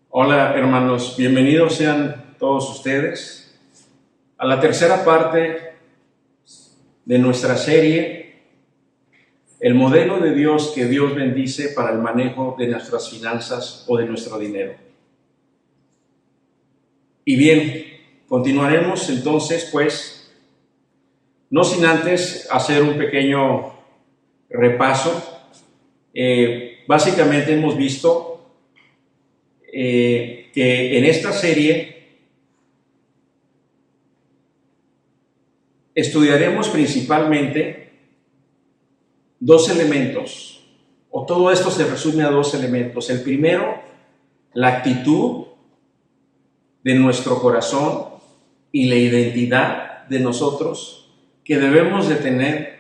Hola hermanos, bienvenidos sean todos ustedes a la tercera parte de nuestra serie, el modelo de Dios que Dios bendice para el manejo de nuestras finanzas o de nuestro dinero. Y bien, continuaremos entonces, pues, no sin antes hacer un pequeño repaso. Básicamente hemos visto que en esta serie estudiaremos principalmente dos elementos, o todo esto se resume a dos elementos. El primero, la actitud de nuestro corazón y la identidad de nosotros que debemos de tener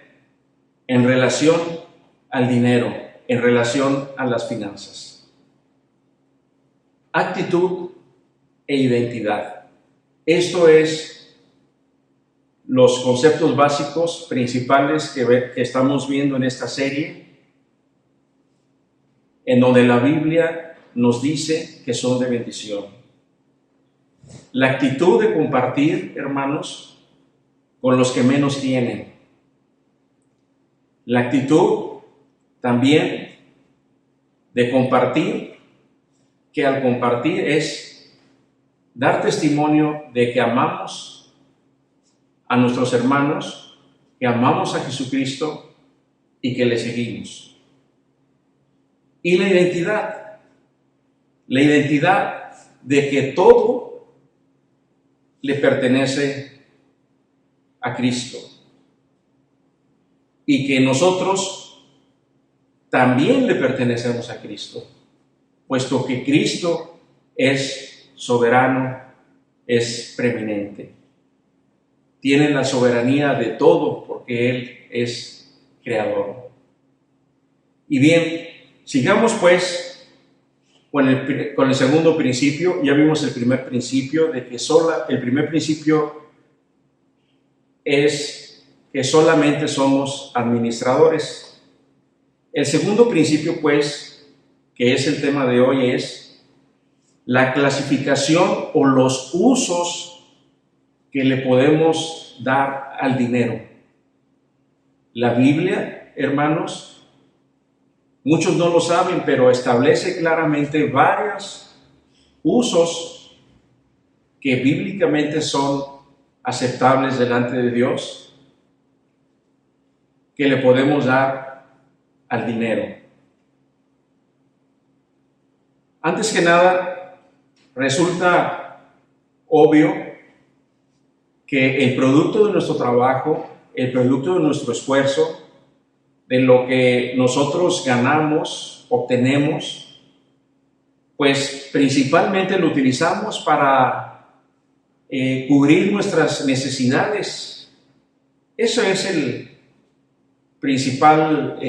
en relación al dinero, en relación a las finanzas. Actitud e identidad. Esto es los conceptos básicos principales que estamos viendo en esta serie, en donde la Biblia nos dice que son de bendición. La actitud de compartir, hermanos, con los que menos tienen. La actitud también de compartir, que al compartir es dar testimonio de que amamos a nuestros hermanos, que amamos a Jesucristo y que le seguimos. Y la identidad de que todo le pertenece a Cristo y que nosotros también le pertenecemos a Cristo, puesto que Cristo es soberano, es preeminente. Tiene la soberanía de todo porque Él es creador. Y bien, sigamos pues con el segundo principio. Ya vimos el primer principio, de que el primer principio es que solamente somos administradores. El segundo principio, pues, que es el tema de hoy, es la clasificación o los usos que le podemos dar al dinero. La Biblia, hermanos, muchos no lo saben, pero establece claramente varios usos que bíblicamente son aceptables delante de Dios, que le podemos dar al dinero. Antes que nada, resulta obvio que el producto de nuestro trabajo, el producto de nuestro esfuerzo, de lo que nosotros ganamos, obtenemos, pues principalmente lo utilizamos para cubrir nuestras necesidades. Eso es el principal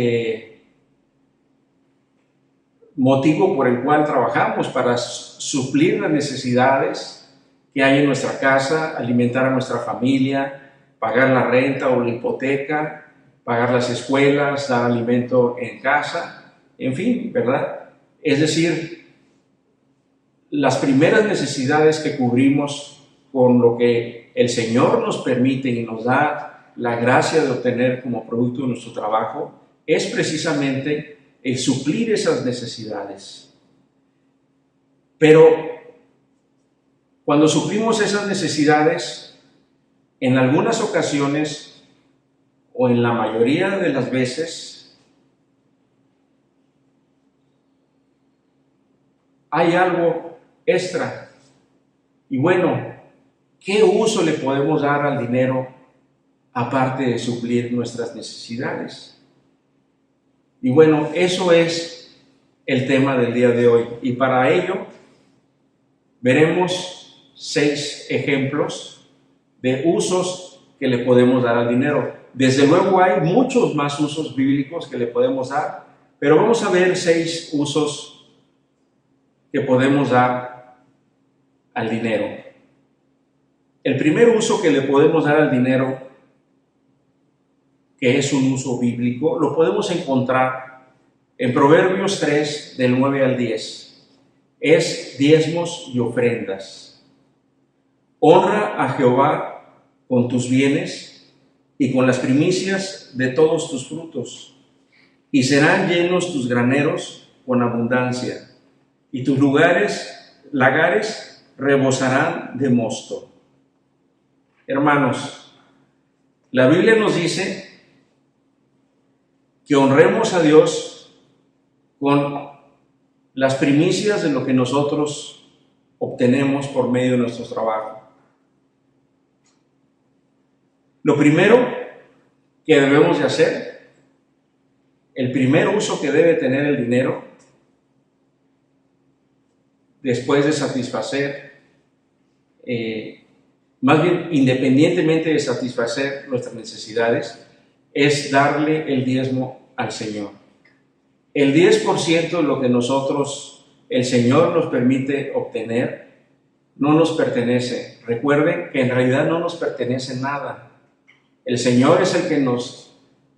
motivo por el cual trabajamos, para suplir las necesidades que hay en nuestra casa, alimentar a nuestra familia, pagar la renta o la hipoteca, pagar las escuelas, dar alimento en casa, en fin, ¿verdad? Es decir, las primeras necesidades que cubrimos con lo que el Señor nos permite y nos da la gracia de obtener como producto de nuestro trabajo, es precisamente el suplir esas necesidades. Pero cuando suplimos esas necesidades, en algunas ocasiones o en la mayoría de las veces, hay algo extra. Y bueno, ¿qué uso le podemos dar al dinero aparte de suplir nuestras necesidades? Y bueno, eso es el tema del día de hoy. Y para ello veremos 6 ejemplos de usos que le podemos dar al dinero. Desde luego hay muchos más usos bíblicos que le podemos dar, pero vamos a ver 6 usos que podemos dar al dinero. El primer uso que le podemos dar al dinero, que es un uso bíblico, lo podemos encontrar en Proverbios 3, del 9 al 10. es diezmos y ofrendas. Honra a Jehová con tus bienes y con las primicias de todos tus frutos, y serán llenos tus graneros con abundancia, y tus lagares rebosarán de mosto. Hermanos, la Biblia nos dice que honremos a Dios con las primicias de lo que nosotros obtenemos por medio de nuestro trabajo. Lo primero que debemos de hacer, el primer uso que debe tener el dinero, después de satisfacer, más bien independientemente de satisfacer nuestras necesidades, es darle el diezmo al Señor. El 10% de lo que el Señor nos permite obtener, no nos pertenece. Recuerden que en realidad no nos pertenece nada. El Señor es el que nos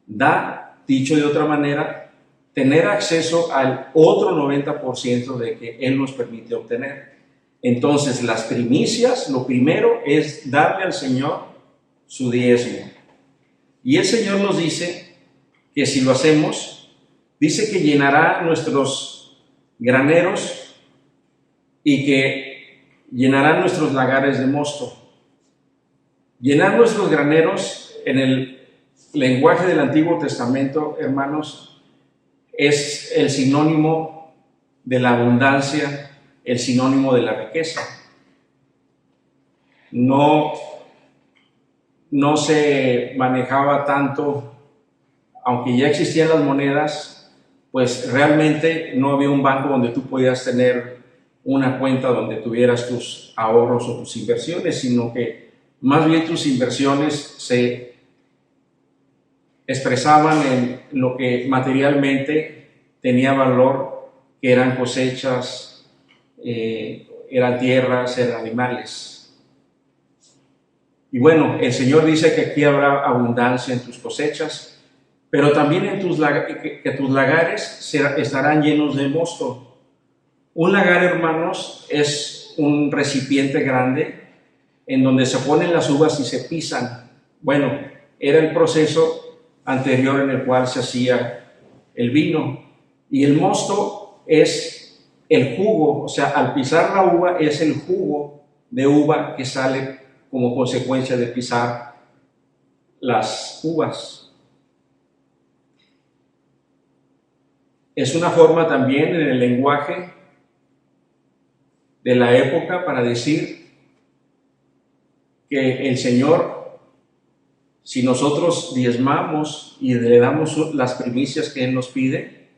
da, dicho de otra manera, tener acceso al otro 90% de que Él nos permite obtener. Entonces, las primicias, lo primero es darle al Señor su diezmo. Y el Señor nos dice que si lo hacemos, dice que llenará nuestros graneros y que llenará nuestros lagares de mosto. Llenar nuestros graneros, en el lenguaje del Antiguo Testamento, hermanos, es el sinónimo de la abundancia, el sinónimo de la riqueza. No se manejaba tanto, aunque ya existían las monedas, pues realmente no había un banco donde tú podías tener una cuenta donde tuvieras tus ahorros o tus inversiones, sino que más bien tus inversiones se expresaban en lo que materialmente tenía valor, que eran cosechas, eran tierras, eran animales. Y bueno, el Señor dice que aquí habrá abundancia en tus cosechas, pero también en tus lagares estarán llenos de mosto. Un lagar, hermanos, es un recipiente grande en donde se ponen las uvas y se pisan. Bueno, era el proceso anterior en el cual se hacía el vino. Y el mosto es el jugo, o sea, al pisar la uva es el jugo de uva que sale como consecuencia de pisar las uvas. Es una forma también en el lenguaje de la época para decir que el Señor, si nosotros diezmamos y le damos las primicias que Él nos pide,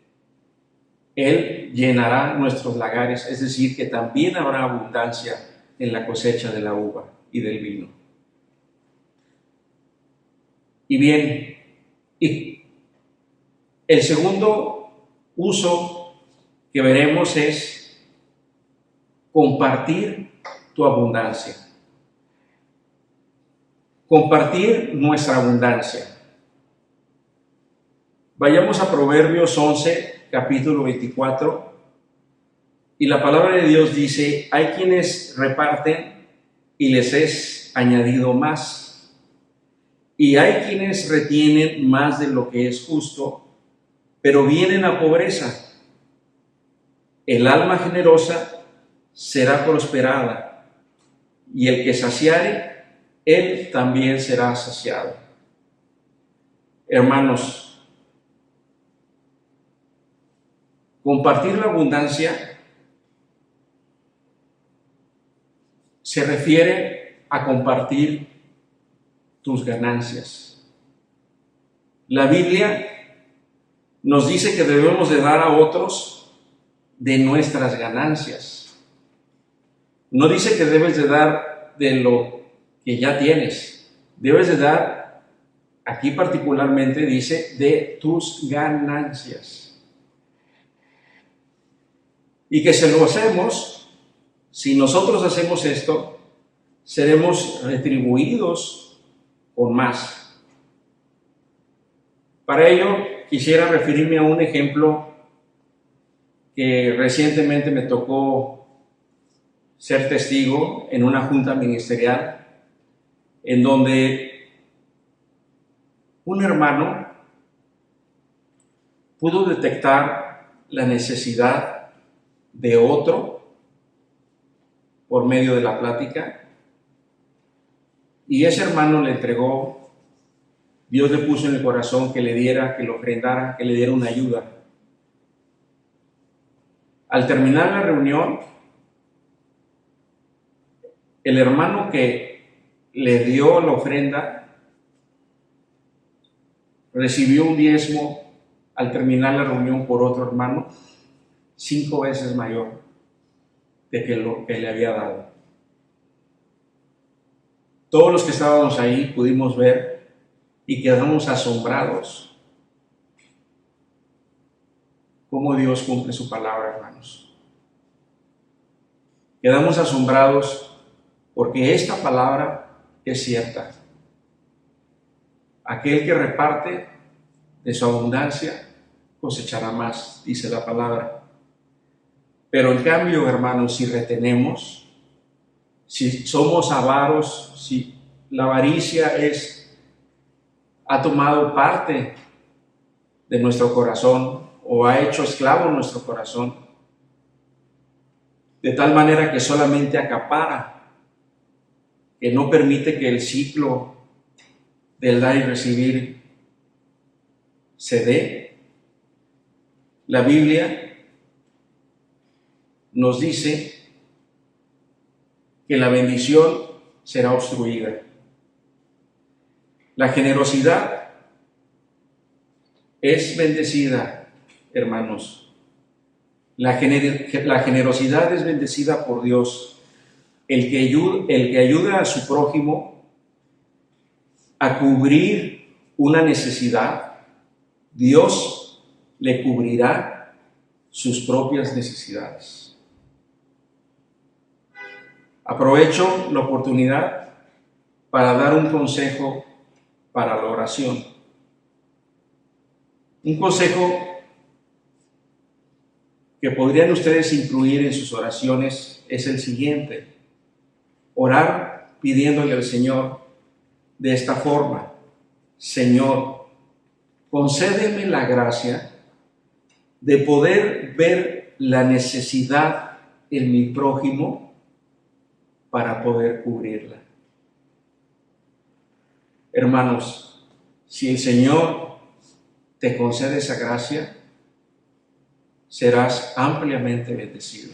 Él llenará nuestros lagares, es decir, que también habrá abundancia en la cosecha de la uva y del vino. Y bien, y el segundo uso que veremos es compartir tu abundancia. Compartir nuestra abundancia. Vayamos a Proverbios 11, capítulo 24, y la palabra de Dios dice: hay quienes reparten y les es añadido más, y hay quienes retienen más de lo que es justo, pero vienen a pobreza. El alma generosa será prosperada, y el que saciare, él también será saciado. Hermanos, compartir la abundancia se refiere a compartir tus ganancias. La Biblia nos dice que debemos de dar a otros de nuestras ganancias. No dice que debes de dar de lo que ya tienes. Debes de dar, aquí particularmente dice, de tus ganancias. Y que si lo hacemos, si nosotros hacemos esto, seremos retribuidos con más. Para ello, quisiera referirme a un ejemplo que recientemente me tocó ser testigo en una junta ministerial en donde un hermano pudo detectar la necesidad de otro por medio de la plática, y ese hermano le entregó, Dios le puso en el corazón que le diera, que lo ofrendara, que le diera una ayuda. Al terminar la reunión, el hermano que le dio la ofrenda recibió un diezmo al terminar la reunión por otro hermano 5 veces mayor de que lo que le había dado. Todos los que estábamos ahí pudimos ver y quedamos asombrados cómo Dios cumple su palabra, hermanos. Quedamos asombrados porque esta palabra es cierta. Aquel que reparte de su abundancia cosechará más, dice la palabra. Pero en cambio, hermanos, si retenemos, si somos avaros, si la avaricia ha tomado parte de nuestro corazón o ha hecho esclavo nuestro corazón, de tal manera que solamente acapara, que no permite que el ciclo del dar y recibir se dé. La Biblia nos dice que la bendición será obstruida. La generosidad es bendecida, hermanos. La generosidad es bendecida por Dios. El que ayuda a su prójimo a cubrir una necesidad, Dios le cubrirá sus propias necesidades. Aprovecho la oportunidad para dar un consejo para la oración. Un consejo que podrían ustedes incluir en sus oraciones es el siguiente: orar pidiéndole al Señor de esta forma: Señor, concédeme la gracia de poder ver la necesidad en mi prójimo para poder cubrirla. Hermanos, si el Señor te concede esa gracia, serás ampliamente bendecido.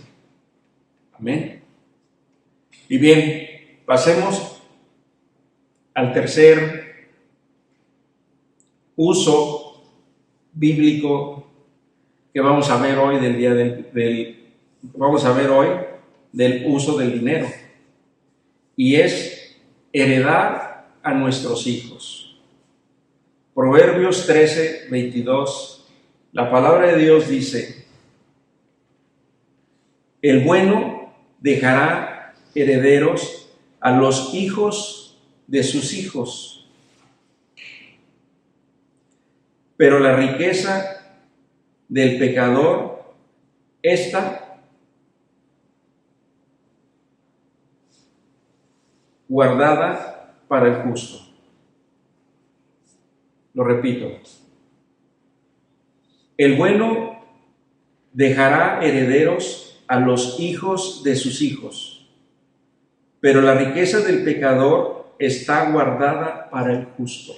Amén. Y bien, pasemos al tercer uso bíblico que vamos a ver hoy del uso del dinero, y es heredar a nuestros hijos. Proverbios 13:22, la palabra de Dios dice: el bueno dejará herederos a los hijos de sus hijos, pero la riqueza del pecador, esta guardada para el justo. Lo repito: el bueno dejará herederos a los hijos de sus hijos, pero la riqueza del pecador está guardada para el justo.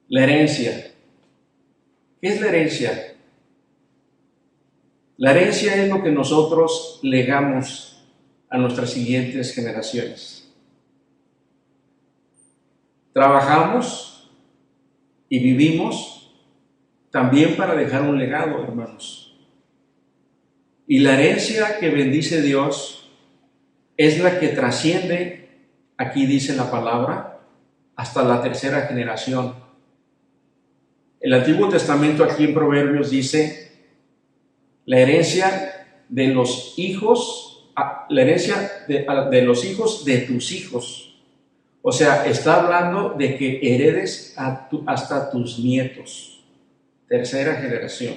La herencia. ¿Qué es la herencia? La herencia es lo que nosotros legamos a nuestras siguientes generaciones. Trabajamos y vivimos también para dejar un legado, hermanos. Y la herencia que bendice Dios es la que trasciende, aquí dice la palabra, hasta la tercera generación. El Antiguo Testamento aquí en Proverbios dice la herencia de los hijos, la herencia de los hijos de tus hijos. O sea, está hablando de que heredes hasta tus nietos. tercera generación.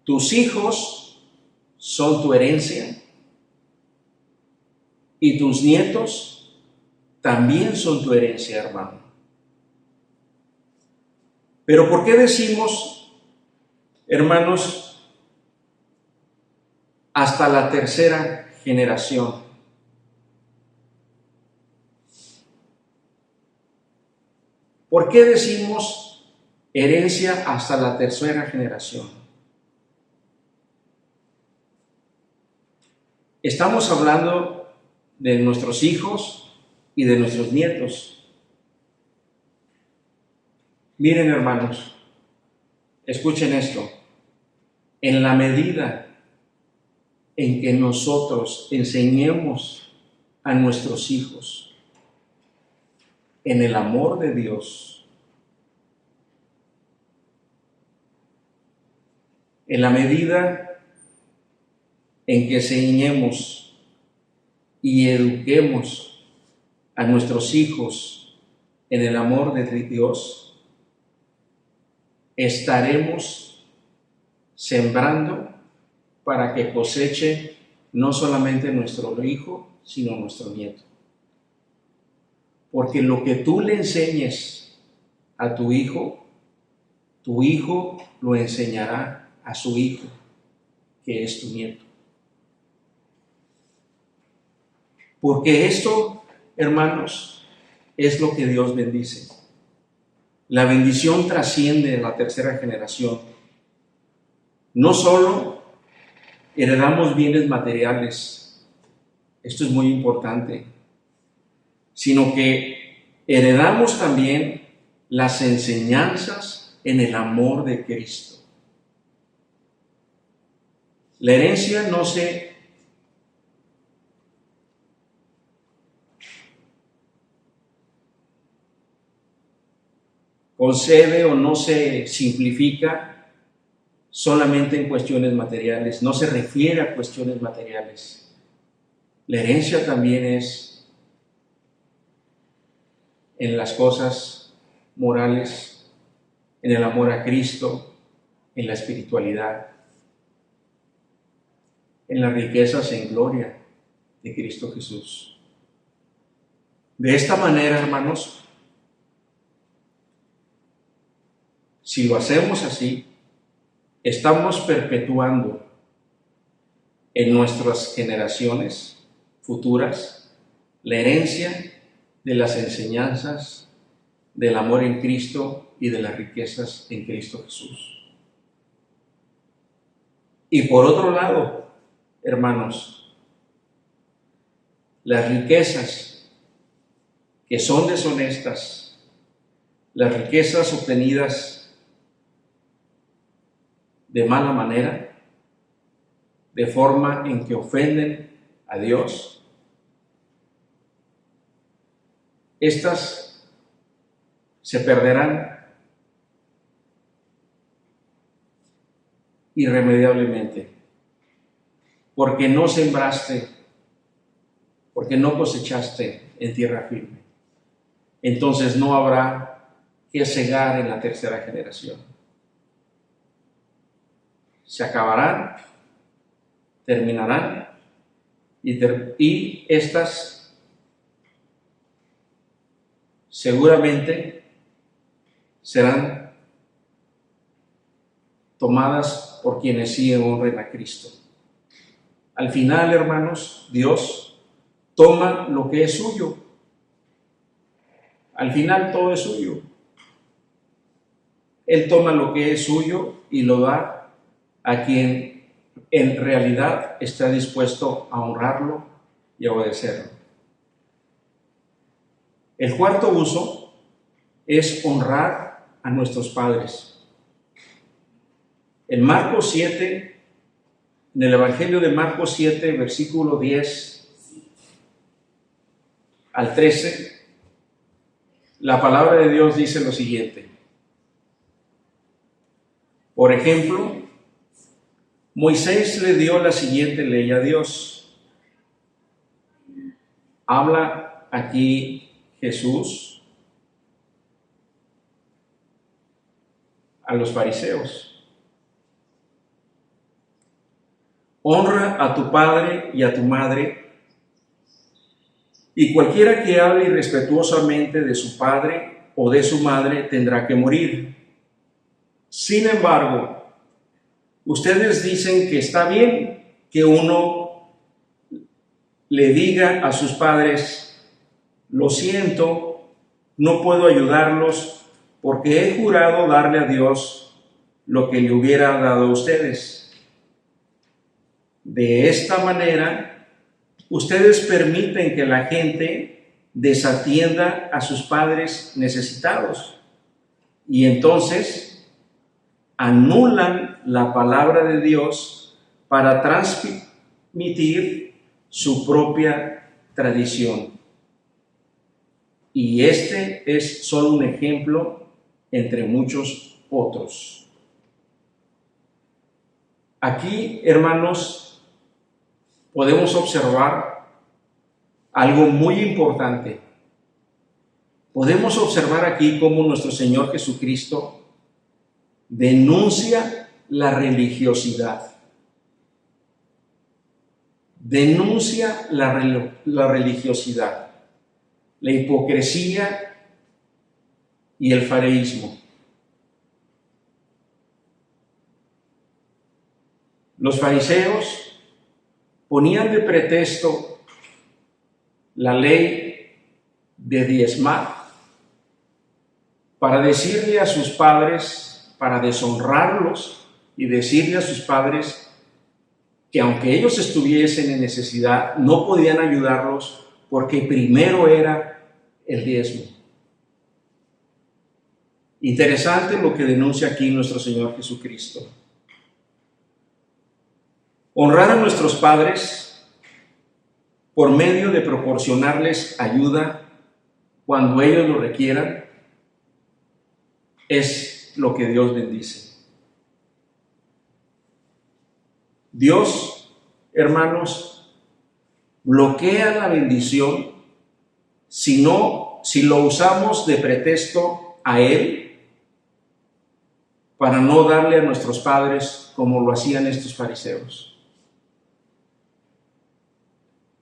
Tus hijos son tu herencia y tus nietos también son tu herencia, hermano. Pero ¿por qué decimos, hermanos, hasta la tercera generación? ¿Por qué decimos herencia hasta la tercera generación? Estamos hablando de nuestros hijos y de nuestros nietos. Miren, hermanos, escuchen esto. En la medida en que nosotros enseñemos a nuestros hijos en el amor de Dios, en la medida en que enseñemos y eduquemos a nuestros hijos en el amor de Dios, estaremos sembrando para que coseche no solamente nuestro hijo, sino nuestro nieto. Porque lo que tú le enseñes a tu hijo lo enseñará a su hijo, que es tu nieto. Porque esto, hermanos, es lo que Dios bendice. La bendición trasciende a la tercera generación. No solo heredamos bienes materiales, esto es muy importante, sino que heredamos también las enseñanzas en el amor de Cristo. La herencia no se concede o no se simplifica solamente en cuestiones materiales, no se refiere a cuestiones materiales. La herencia también es en las cosas morales, en el amor a Cristo, en la espiritualidad, en las riquezas en gloria de Cristo Jesús. De esta manera, hermanos, si lo hacemos así, estamos perpetuando en nuestras generaciones futuras la herencia de las enseñanzas del amor en Cristo y de las riquezas en Cristo Jesús. Y por otro lado, hermanos, las riquezas que son deshonestas, las riquezas obtenidas de mala manera, de forma en que ofenden a Dios, estas se perderán irremediablemente, porque no sembraste, porque no cosechaste en tierra firme. Entonces no habrá que segar en la tercera generación. Se acabarán, terminarán, y estas seguramente serán tomadas por quienes sí honren a Cristo. Al final, hermanos, Dios toma lo que es suyo. Al final todo es suyo. Él toma lo que es suyo y lo da a quien en realidad está dispuesto a honrarlo y a obedecerlo. El cuarto uso es honrar a nuestros padres. En Marcos 7, en el Evangelio de Marcos 7, versículo 10 al 13, la palabra de Dios dice lo siguiente. Por ejemplo, Moisés le dio la siguiente ley a Dios. Habla aquí Jesús a los fariseos. Honra a tu padre y a tu madre, y cualquiera que hable irrespetuosamente de su padre o de su madre tendrá que morir. Sin embargo, ustedes dicen que está bien que uno le diga a sus padres: lo siento, no puedo ayudarlos porque he jurado darle a Dios lo que le hubiera dado a ustedes. De esta manera, ustedes permiten que la gente desatienda a sus padres necesitados y entonces anulan la palabra de Dios para transmitir su propia tradición. Y este es solo un ejemplo entre muchos otros. Aquí, hermanos, podemos observar algo muy importante. Podemos observar aquí cómo nuestro Señor Jesucristo denuncia la religiosidad. Denuncia la religiosidad, la hipocresía y el fariseísmo. Los fariseos ponían de pretexto la ley de diezmar para decirle a sus padres, para deshonrarlos y decirle a sus padres que aunque ellos estuviesen en necesidad, no podían ayudarlos porque primero era el diezmo. Interesante lo que denuncia aquí nuestro Señor Jesucristo. Honrar a nuestros padres por medio de proporcionarles ayuda cuando ellos lo requieran es lo que Dios bendice. Dios, hermanos, bloquea la bendición si lo usamos de pretexto a Él para no darle a nuestros padres como lo hacían estos fariseos.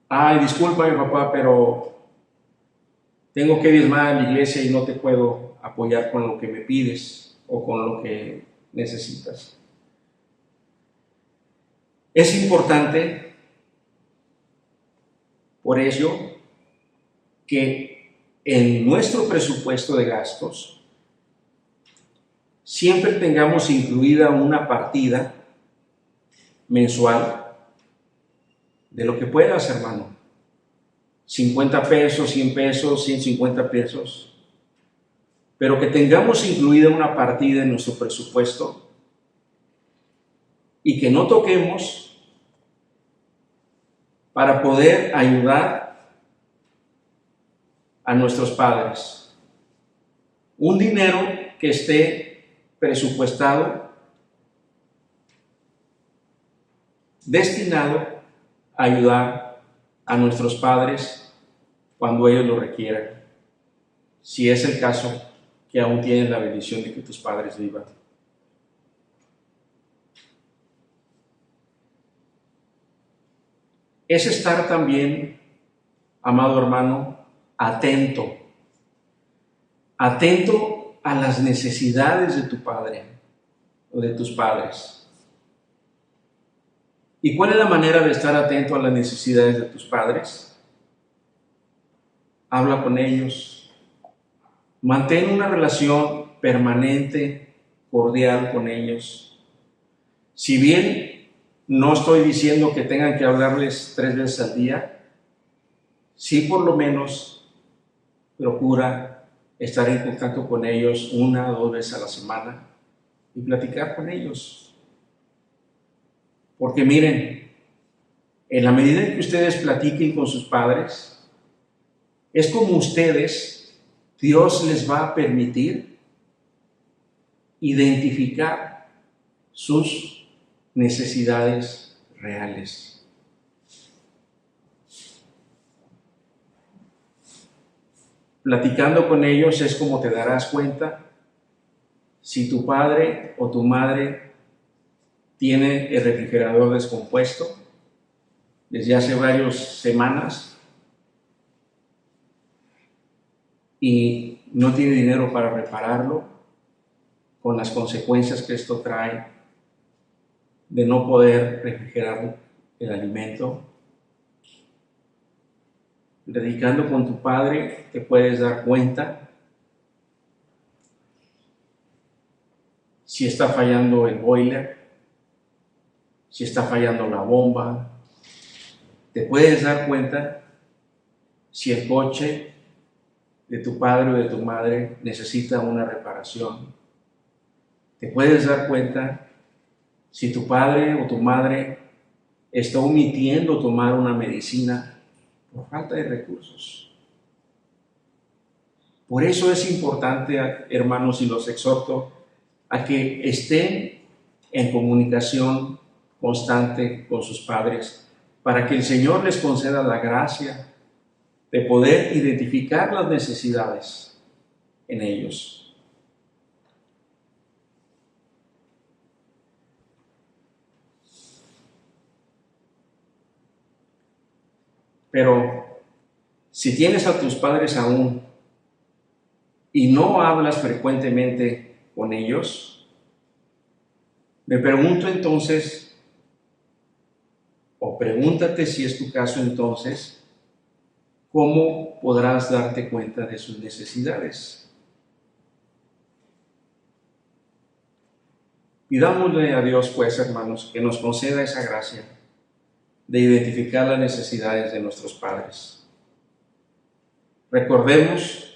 Ay, discúlpame, papá, pero tengo que diezmar a la iglesia y no te puedo apoyar con lo que me pides o con lo que necesitas. Es importante, por ello, que en nuestro presupuesto de gastos siempre tengamos incluida una partida mensual de lo que puedas, hermano. 50 pesos, 100 pesos, 150 pesos. Pero que tengamos incluida una partida en nuestro presupuesto y que no toquemos para poder ayudar a nuestros padres. Un dinero que esté presupuestado, destinado a ayudar a nuestros padres cuando ellos lo requieran, si es el caso que aún tienen la bendición de que tus padres vivan. Es estar también, amado hermano, atento a las necesidades de tu padre o de tus padres. ¿Y cuál es la manera de estar atento a las necesidades de tus padres? Habla con ellos. Mantén una relación permanente, cordial con ellos. Si bien no estoy diciendo que tengan que hablarles 3 veces al día, sí por lo menos procura estar en contacto con ellos 1 o 2 veces a la semana y platicar con ellos. Porque miren, en la medida en que ustedes platiquen con sus padres, es como ustedes, Dios les va a permitir identificar sus necesidades reales. Platicando con ellos es como te darás cuenta si tu padre o tu madre tiene el refrigerador descompuesto desde hace varias semanas y no tiene dinero para repararlo, con las consecuencias que esto trae de no poder refrigerar el alimento. Dedicando con tu padre te puedes dar cuenta si está fallando el boiler, si está fallando la bomba. Te puedes dar cuenta si el coche de tu padre o de tu madre necesita una reparación. Te puedes dar cuenta si tu padre o tu madre está omitiendo tomar una medicina por falta de recursos. Por eso es importante, hermanos, y los exhorto a que estén en comunicación constante con sus padres, para que el Señor les conceda la gracia de poder identificar las necesidades en ellos. Pero si tienes a tus padres aún y no hablas frecuentemente con ellos, me pregunto entonces, o pregúntate si es tu caso entonces, ¿cómo podrás darte cuenta de sus necesidades? Pidámosle a Dios, pues, hermanos, que nos conceda esa gracia de identificar las necesidades de nuestros padres. Recordemos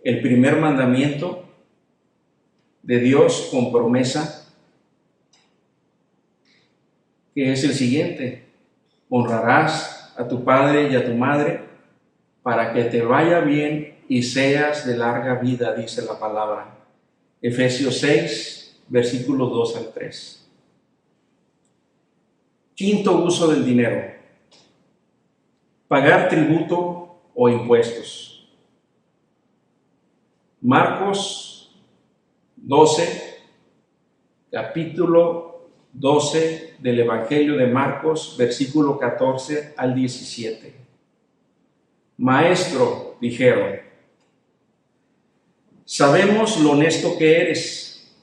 el primer mandamiento de Dios con promesa, que es el siguiente: honrarás a tu padre y a tu madre para que te vaya bien y seas de larga vida, dice la palabra. Efesios 6, versículos 2 al 3. Quinto uso del dinero: pagar tributo o impuestos. Marcos 12, capítulo 12 del Evangelio de Marcos, versículo 14 al 17. Maestro, dijeron, sabemos lo honesto que eres.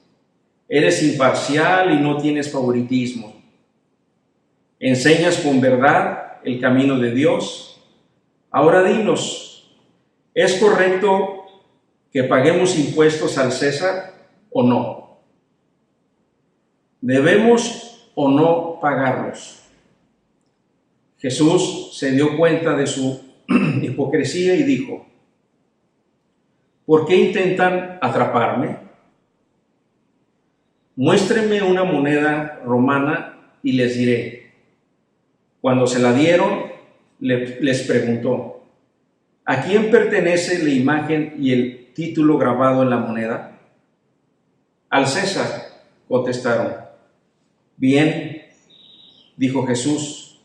Eres imparcial y no tienes favoritismo. Enseñas con verdad el camino de Dios. Ahora dinos, ¿es correcto que paguemos impuestos al César o no? ¿Debemos o no pagarlos? Jesús se dio cuenta de su hipocresía y dijo, ¿por qué intentan atraparme? Muéstrenme una moneda romana y les diré. Cuando se la dieron, les preguntó, ¿a quién pertenece la imagen y el título grabado en la moneda? Al César, contestaron. Bien, dijo Jesús.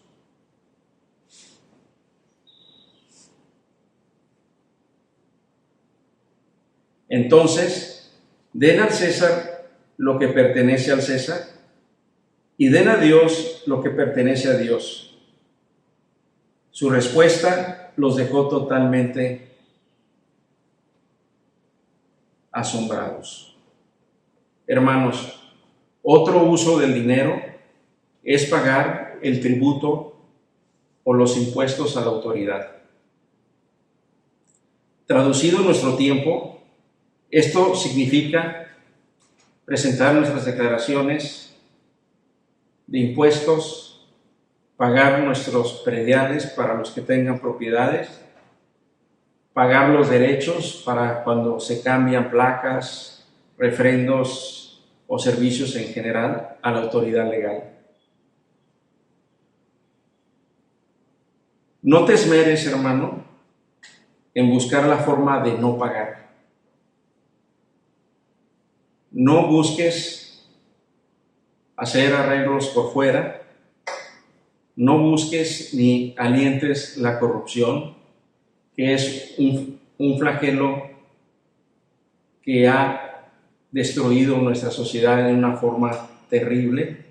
Entonces, den al César lo que pertenece al César y den a Dios lo que pertenece a Dios. Su respuesta los dejó totalmente asombrados. Hermanos, otro uso del dinero es pagar el tributo o los impuestos a la autoridad. Traducido en nuestro tiempo, esto significa presentar nuestras declaraciones de impuestos, pagar nuestros prediales para los que tengan propiedades, pagar los derechos para cuando se cambian placas, refrendos o servicios en general a la autoridad legal. No te esmeres, hermano, en buscar la forma de no pagar. No busques hacer arreglos por fuera. No busques ni alientes la corrupción, que es un flagelo que ha destruido nuestra sociedad en una forma terrible.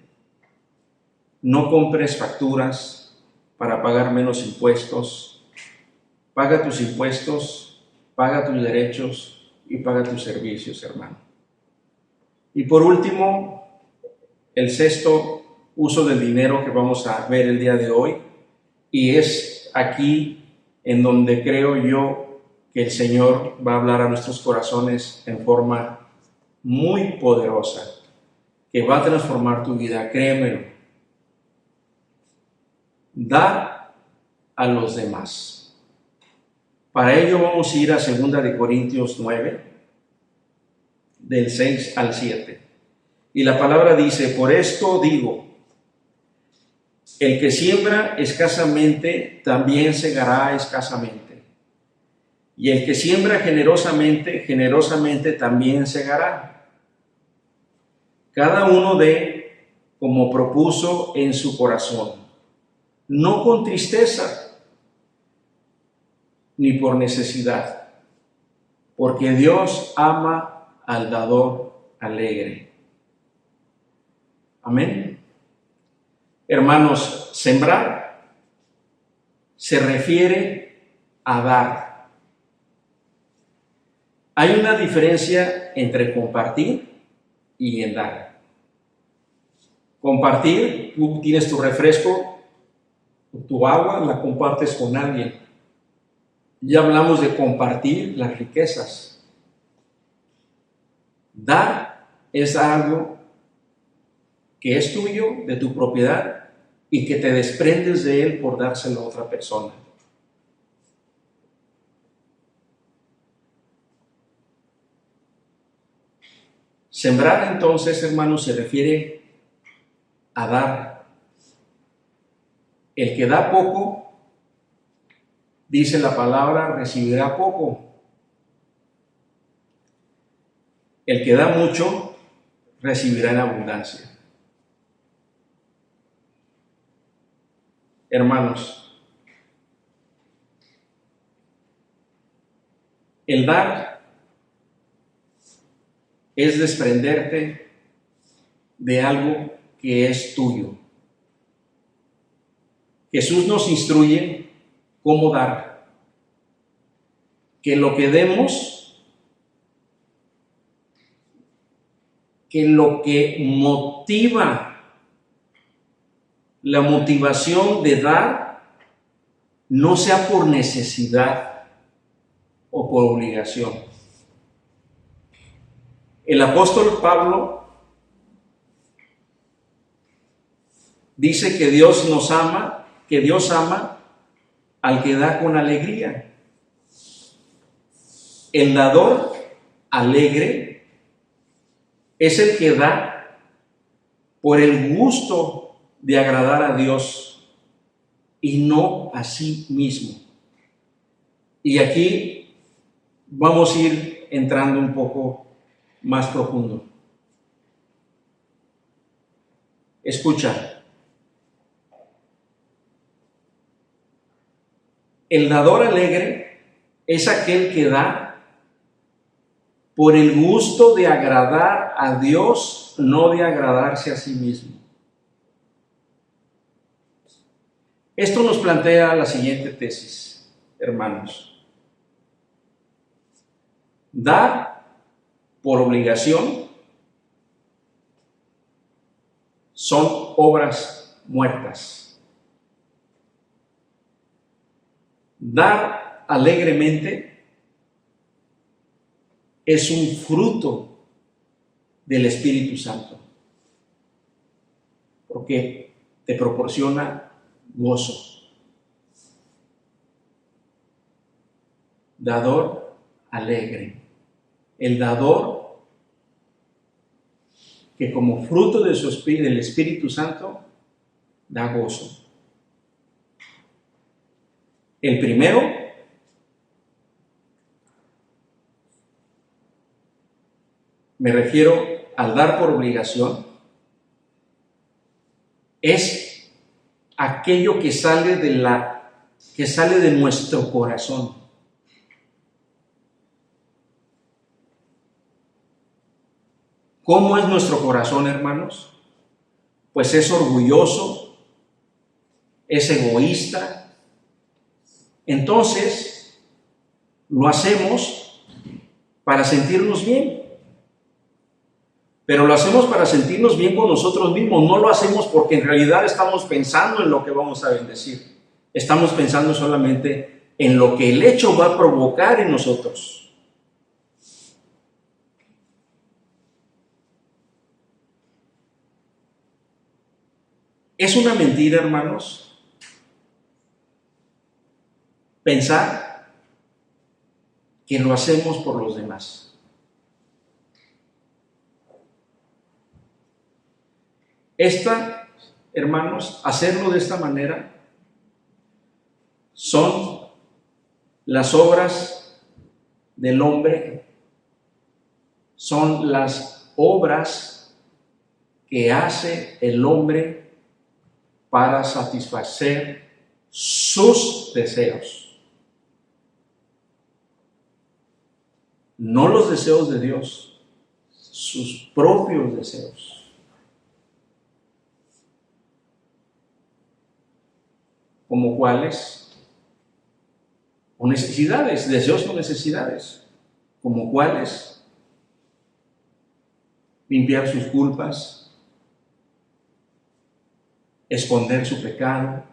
No compres facturas para pagar menos impuestos. Paga tus impuestos, paga tus derechos y paga tus servicios, hermano. Y por último, el sexto uso del dinero que vamos a ver el día de hoy, y es aquí en donde creo yo que el Señor va a hablar a nuestros corazones en forma muy poderosa, que va a transformar tu vida, créemelo. Da a los demás. Para ello vamos a ir a 2 de Corintios 9, del 6 al 7. Y la palabra dice: por esto digo, el que siembra escasamente, también segará escasamente. Y el que siembra generosamente, generosamente también segará. Cada uno dé como propuso en su corazón, no con tristeza, ni por necesidad, porque Dios ama al dador alegre. Amén. Hermanos, sembrar se refiere a dar. Hay una diferencia entre compartir y en dar. Compartir, tú tienes tu refresco, tu agua, la compartes con alguien. Ya hablamos de compartir las riquezas. Dar es algo que es tuyo, de tu propiedad, y que te desprendes de él por dárselo a otra persona. Sembrar, entonces, hermanos, se refiere a dar. El que da poco, dice la palabra, recibirá poco. El que da mucho, recibirá en abundancia. Hermanos, el dar es desprenderte de algo que es tuyo. Jesús nos instruye cómo dar. Que lo que demos, que lo que motiva, la motivación de dar, no sea por necesidad o por obligación. El apóstol Pablo dice que Dios nos ama, que Dios ama al que da con alegría. El dador alegre es el que da por el gusto de agradar a Dios y no a sí mismo. Y aquí vamos a ir entrando un poco más profundo. Escucha. El dador alegre es aquel que da por el gusto de agradar a Dios, no de agradarse a sí mismo. Esto nos plantea la siguiente tesis, hermanos. Dar por obligación son obras muertas. Dar alegremente es un fruto del Espíritu Santo, porque te proporciona gozo. Dador alegre. El dador que como fruto de su espíritu, del Espíritu Santo, da gozo. El primero me refiero al dar por obligación, es aquello que sale de nuestro corazón. ¿Cómo es nuestro corazón, hermanos? Pues es orgulloso, es egoísta. Entonces, lo hacemos para sentirnos bien. Pero lo hacemos para sentirnos bien con nosotros mismos. No lo hacemos porque en realidad estamos pensando en lo que vamos a bendecir. Estamos pensando solamente en lo que el hecho va a provocar en nosotros. Es una mentira, hermanos, pensar que lo hacemos por los demás. Hermanos, hacerlo de esta manera son las obras del hombre, son las obras que hace el hombre para satisfacer sus deseos, no los deseos de Dios, sus propios deseos. ¿Como cuáles? O necesidades, deseos o necesidades. ¿Como cuáles? Limpiar sus culpas, esconder su pecado,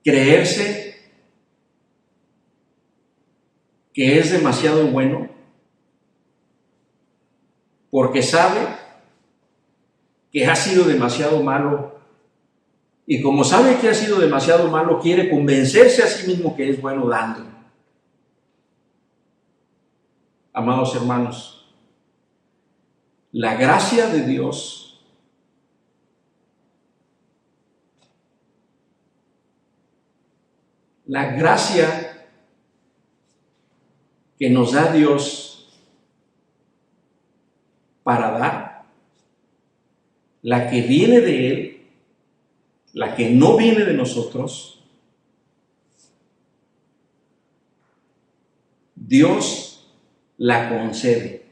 creerse que es demasiado bueno porque sabe que ha sido demasiado malo. Y como sabe que ha sido demasiado malo, quiere convencerse a sí mismo que es bueno dando. Amados hermanos, la gracia de Dios la gracia que nos da Dios para dar, la que viene de Él, la que no viene de nosotros, Dios la concede.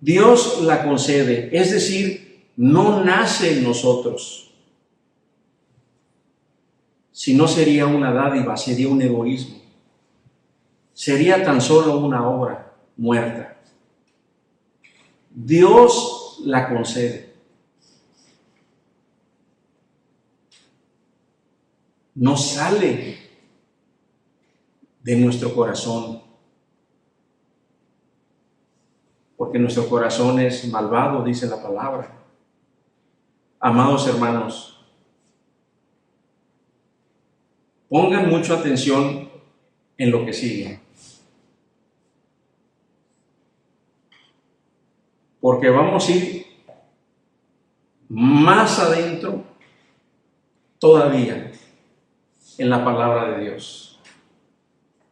Dios la concede, es decir, no nace en nosotros. Si no sería una dádiva, sería un egoísmo. Sería tan solo una obra muerta. Dios la concede. No sale de nuestro corazón, porque nuestro corazón es malvado, dice la palabra. Amados hermanos, pongan mucha atención en lo que sigue, porque vamos a ir más adentro todavía en la palabra de Dios.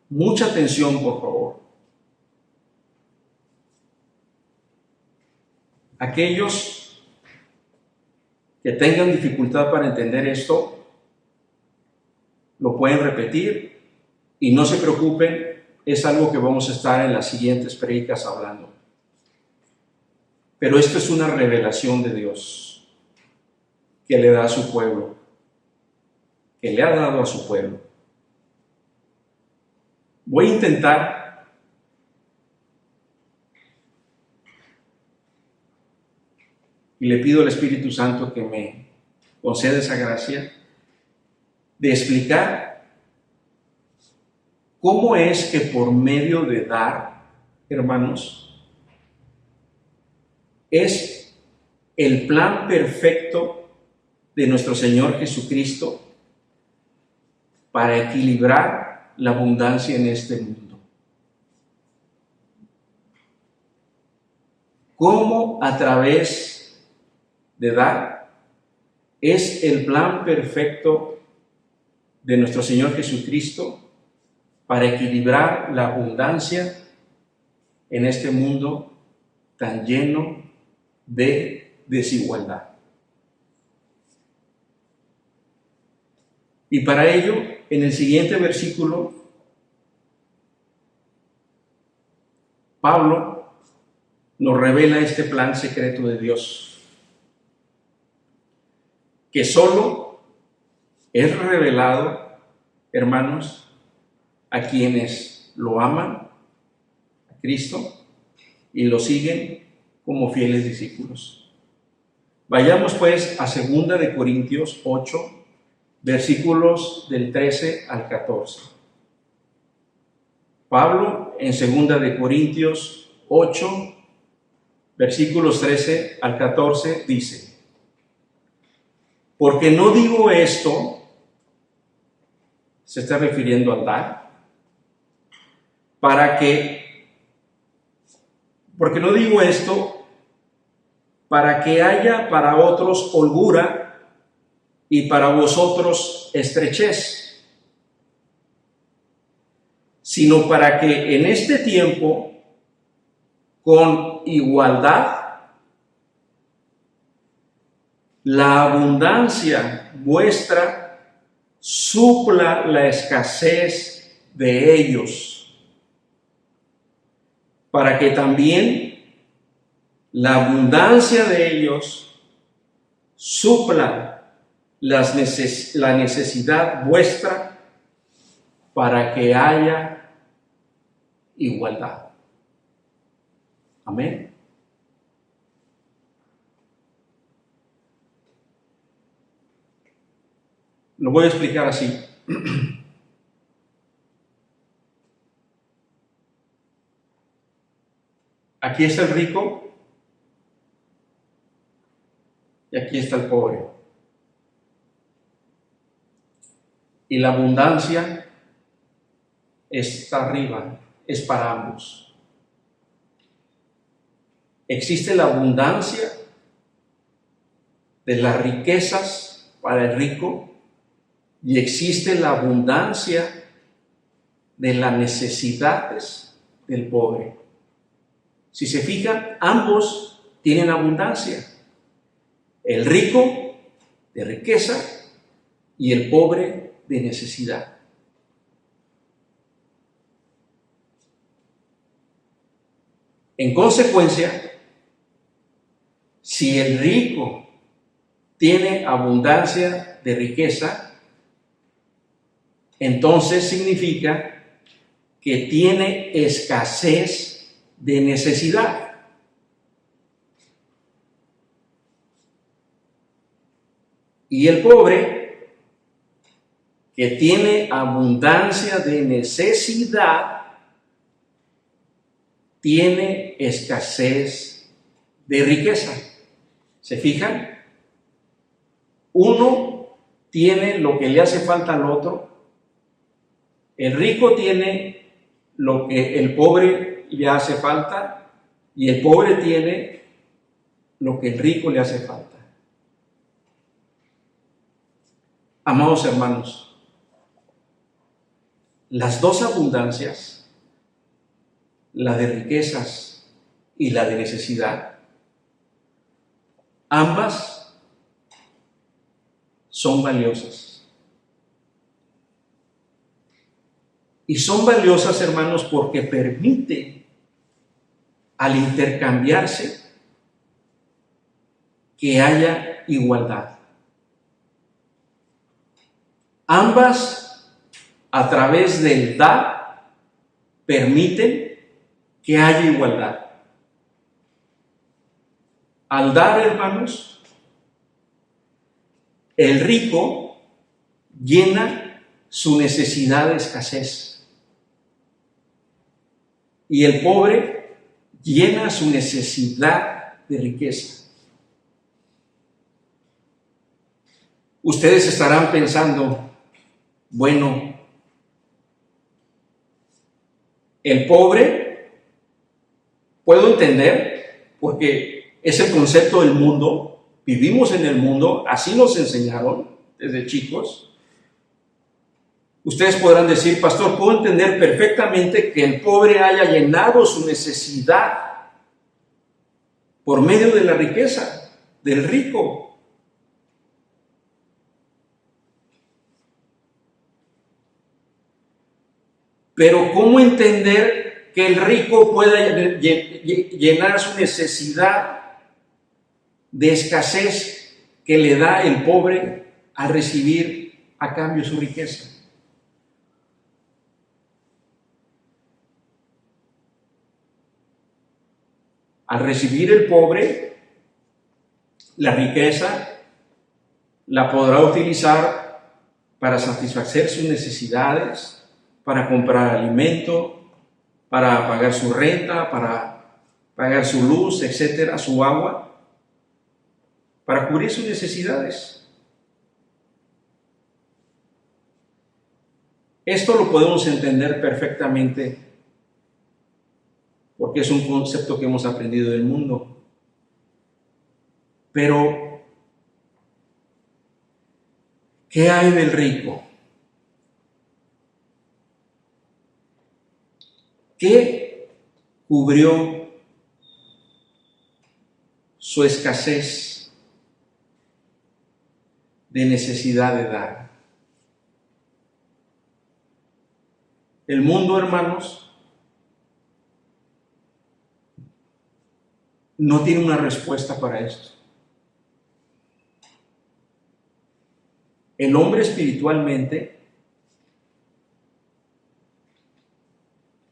Mucha atención, por favor. Aquellos que tengan dificultad para entender esto, lo pueden repetir y no se preocupen, es algo que vamos a estar en las siguientes prédicas hablando. Pero esto es una revelación de Dios que le da a su pueblo, que le ha dado a su pueblo. Voy a intentar y le pido al Espíritu Santo que me conceda esa gracia de explicar cómo es que por medio de dar, hermanos, es el plan perfecto de nuestro Señor Jesucristo para equilibrar la abundancia en este mundo. Cómo a través de dar es el plan perfecto de nuestro Señor Jesucristo para equilibrar la abundancia en este mundo tan lleno de desigualdad. Y para ello, en el siguiente versículo, Pablo nos revela este plan secreto de Dios, que solo es revelado, hermanos, a quienes lo aman, a Cristo, y lo siguen como fieles discípulos. Vayamos pues a 2 de Corintios 8, versículos del 13 al 14. Pablo en 2 de Corintios 8, versículos 13 al 14 dice: porque no digo esto, se está refiriendo al dar, porque no digo esto para que haya para otros holgura y para vosotros estrechez, sino para que en este tiempo, con igualdad, la abundancia vuestra supla la escasez de ellos, para que también la abundancia de ellos supla la necesidad vuestra, para que haya igualdad. Amén. Lo voy a explicar así. Aquí está el rico y aquí está el pobre. Y la abundancia está arriba, es para ambos. Existe la abundancia de las riquezas para el rico y existe la abundancia de las necesidades del pobre. Si se fijan, ambos tienen abundancia. El rico de riqueza y el pobre de necesidad. En consecuencia, si el rico tiene abundancia de riqueza, entonces significa que tiene escasez de necesidad. Y el pobre, que tiene abundancia de necesidad, tiene escasez de riqueza. ¿Se fijan? Uno tiene lo que le hace falta al otro. El rico tiene lo que el pobre le hace falta y el pobre tiene lo que el rico le hace falta. Amados hermanos, las dos abundancias, la de riquezas y la de necesidad, ambas son valiosas. Y son valiosas, hermanos, porque permite, al intercambiarse, que haya igualdad. Ambas, a través del dar, permiten que haya igualdad. Al dar, hermanos, el rico llena su necesidad de escasez y el pobre llena su necesidad de riqueza. Ustedes estarán pensando, bueno, el pobre, puedo entender, porque es el concepto del mundo, vivimos en el mundo, así nos enseñaron desde chicos. Ustedes podrán decir, pastor, puedo entender perfectamente que el pobre haya llenado su necesidad por medio de la riqueza del rico. Pero ¿cómo entender que el rico pueda llenar su necesidad de escasez que le da el pobre al recibir a cambio su riqueza? Al recibir el pobre la riqueza, la podrá utilizar para satisfacer sus necesidades, para comprar alimento, para pagar su renta, para pagar su luz, etcétera, su agua, para cubrir sus necesidades. Esto lo podemos entender perfectamente porque es un concepto que hemos aprendido del mundo. Pero, ¿qué hay del rico? ¿Qué cubrió su escasez de necesidad de dar? El mundo, hermanos, no tiene una respuesta para esto. El hombre espiritualmente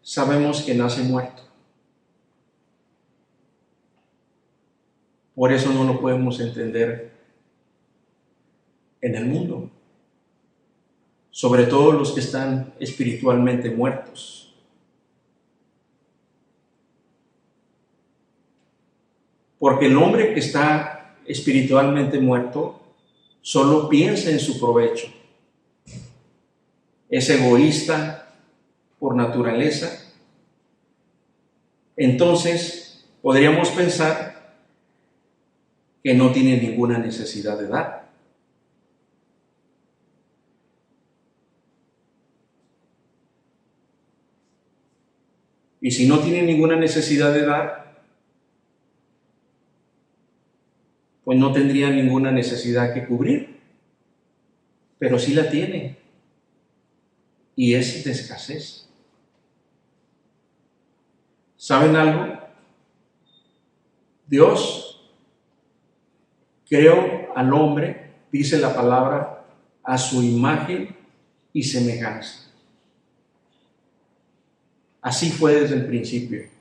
sabemos que nace muerto. Por eso no lo podemos entender en el mundo. Sobre todo los que están espiritualmente muertos. Porque el hombre que está espiritualmente muerto solo piensa en su provecho. Es egoísta por naturaleza. Entonces, podríamos pensar que no tiene ninguna necesidad de dar. Y si no tiene ninguna necesidad de dar, pues no tendría ninguna necesidad que cubrir, pero sí la tiene, y es de escasez. ¿Saben algo? Dios creó al hombre, dice la palabra, a su imagen y semejanza. Así fue desde el principio.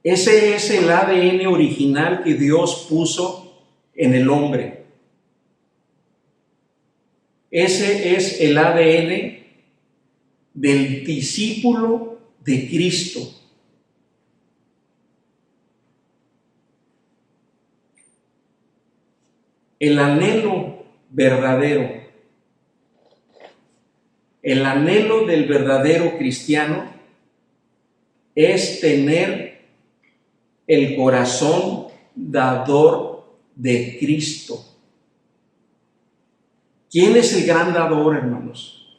Ese es el ADN original que Dios puso en el hombre. Ese es el ADN del discípulo de Cristo. El anhelo verdadero, el anhelo del verdadero cristiano es tener el corazón dador de Cristo. ¿Quién es el gran dador, hermanos?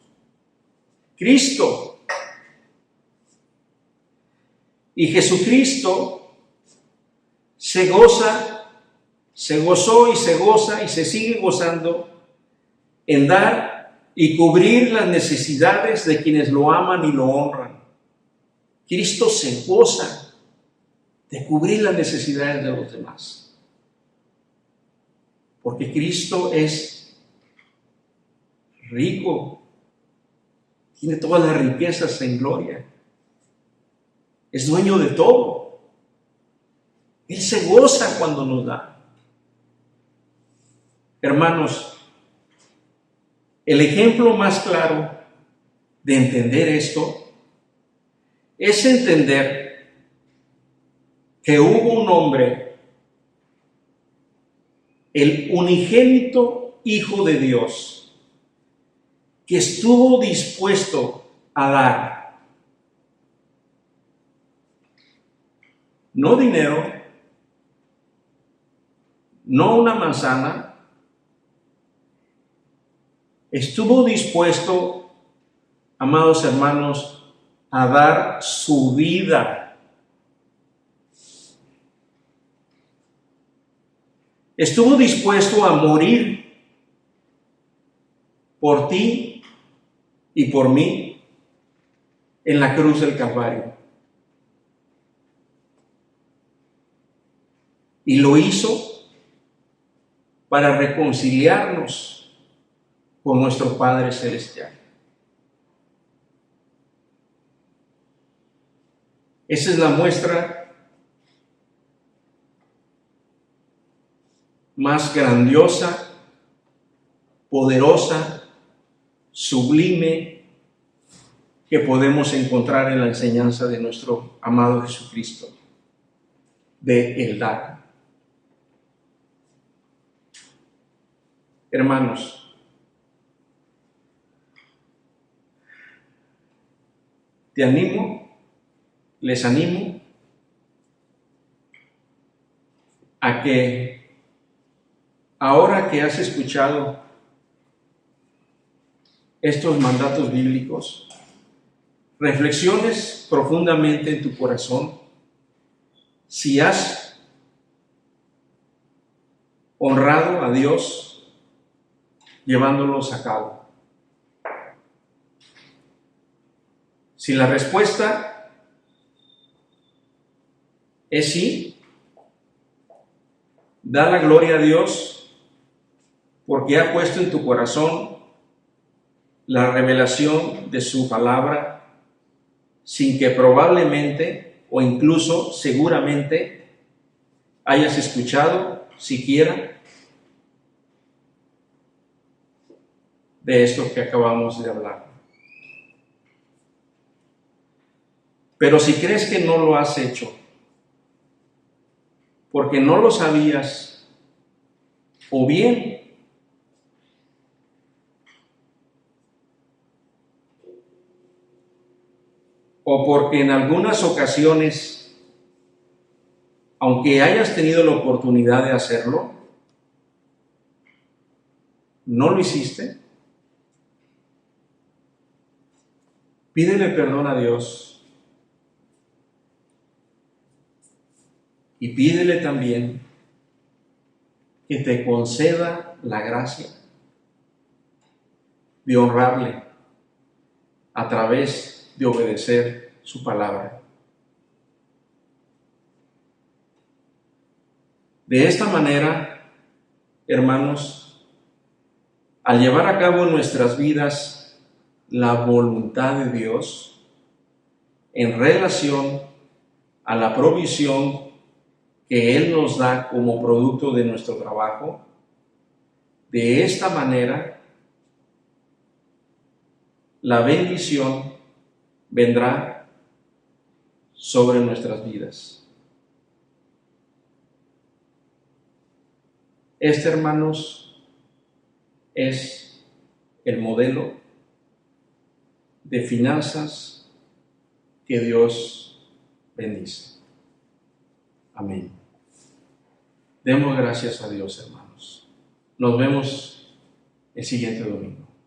Cristo. Y Jesucristo se gozó y se goza y se sigue gozando en dar y cubrir las necesidades de quienes lo aman y lo honran. Cristo se goza de cubrir las necesidades de los demás. Porque Cristo es rico, tiene todas las riquezas en gloria, es dueño de todo. Él se goza cuando nos da. Hermanos, el ejemplo más claro de entender esto es entender que hubo un hombre, el unigénito Hijo de Dios, que estuvo dispuesto a dar no dinero, no una manzana, estuvo dispuesto, amados hermanos, a dar su vida. Estuvo dispuesto a morir por ti y por mí, en la cruz del Calvario. Y lo hizo para reconciliarnos con nuestro Padre Celestial. Esa es la muestra más grandiosa, poderosa, sublime que podemos encontrar en la enseñanza de nuestro amado Jesucristo, de el dar. Hermanos, les animo a que ahora que has escuchado estos mandatos bíblicos, reflexiones profundamente en tu corazón si has honrado a Dios llevándolos a cabo. Si la respuesta es sí, da la gloria a Dios porque ha puesto en tu corazón la revelación de su palabra sin que probablemente o incluso seguramente hayas escuchado siquiera de esto que acabamos de hablar. Pero si crees que no lo has hecho, porque no lo sabías, o bien o porque en algunas ocasiones, aunque hayas tenido la oportunidad de hacerlo, no lo hiciste, pídele perdón a Dios y pídele también que te conceda la gracia de honrarle a través de obedecer su palabra. De esta manera, hermanos, al llevar a cabo en nuestras vidas la voluntad de Dios en relación a la provisión que Él nos da como producto de nuestro trabajo, de esta manera la bendición vendrá sobre nuestras vidas. Este, hermanos, es el modelo de finanzas que Dios bendice. Amén. Demos gracias a Dios, hermanos. Nos vemos el siguiente domingo.